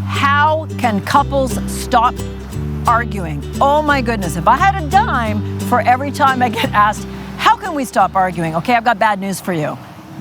How can couples stop arguing? Oh my goodness, if I had a dime for every time I get asked, how can we stop arguing? Okay, I've got bad news for you.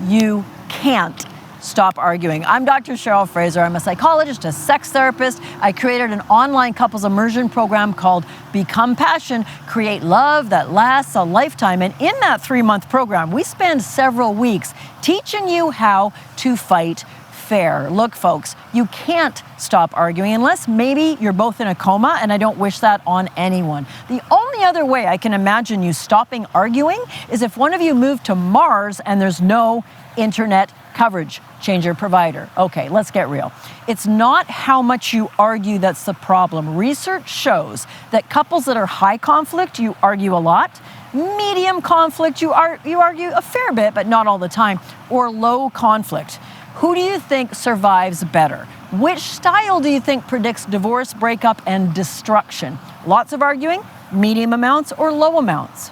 You can't stop arguing. I'm Dr. Cheryl Fraser. I'm a psychologist, a sex therapist. I created an online couples immersion program called Become Passion, Create Love That Lasts a Lifetime. And in that 3-month program, we spend several weeks teaching you how to fight fair. Look, folks, you can't stop arguing unless maybe you're both in a coma, and I don't wish that on anyone. The only other way I can imagine you stopping arguing is if one of you moved to Mars and there's no internet coverage. Change your provider. Okay, let's get real. It's not how much you argue that's the problem. Research shows that couples that are high conflict, you argue a lot. Medium conflict, you argue a fair bit, but not all the time. Or low conflict. Who do you think survives better? Which style do you think predicts divorce, breakup, and destruction? Lots of arguing, medium amounts, or low amounts?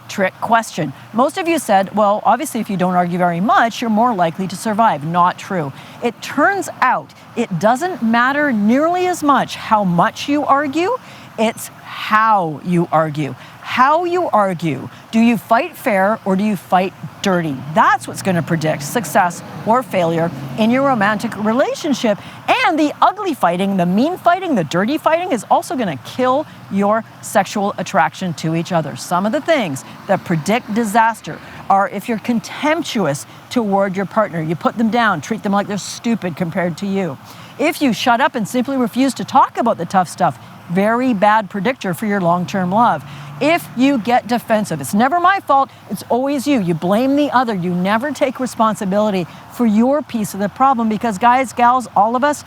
Trick question. Most of you said, well, obviously if you don't argue very much, you're more likely to survive. Not true. It turns out it doesn't matter nearly as much how much you argue, it's how you argue. How you argue. Do you fight fair or do you fight dirty? That's what's going to predict success or failure in your romantic relationship. And the ugly fighting, the mean fighting, the dirty fighting is also going to kill your sexual attraction to each other. Some of the things that predict disaster are if you're contemptuous toward your partner, you put them down, treat them like they're stupid compared to you. If you shut up and simply refuse to talk about the tough stuff, very bad predictor for your long-term love. If you get defensive, it's never my fault, it's always you. You blame the other. You never take responsibility for your piece of the problem because guys, gals, all of us,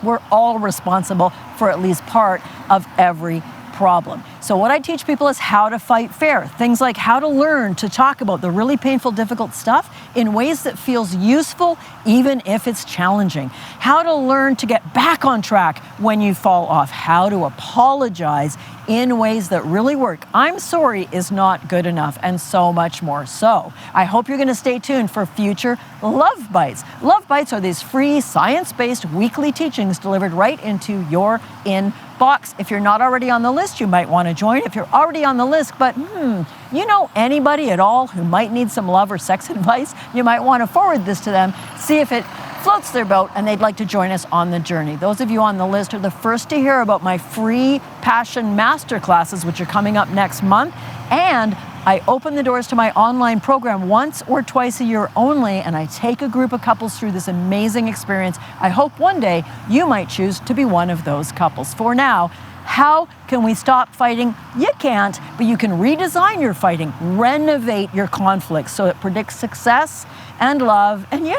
we're all responsible for at least part of every problem. So what I teach people is how to fight fair. Things like how to learn to talk about the really painful, difficult stuff in ways that feels useful, even if it's challenging. How to learn to get back on track when you fall off. How to apologize in ways that really work. I'm sorry is not good enough, and so much more. So I hope you're going to stay tuned for future Love Bites. Love Bites are these free, science-based weekly teachings delivered right into your inbox. If you're not already on the list, you might want to join. If you're already on the list, but you know anybody at all who might need some love or sex advice, you might want to forward this to them, see if it floats their boat and they'd like to join us on the journey. Those of you on the list are the first to hear about my free passion masterclasses, which are coming up next month. And I open the doors to my online program once or twice a year only, and I take a group of couples through this amazing experience. I hope one day you might choose to be one of those couples. For now, how can we stop fighting? You can't, but you can redesign your fighting, renovate your conflicts so it predicts success and love and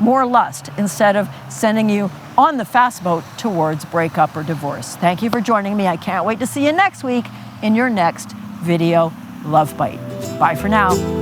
more lust instead of sending you on the fast boat towards breakup or divorce. Thank you for joining me. I can't wait to see you next week in your next video Love Bite. Bye for now.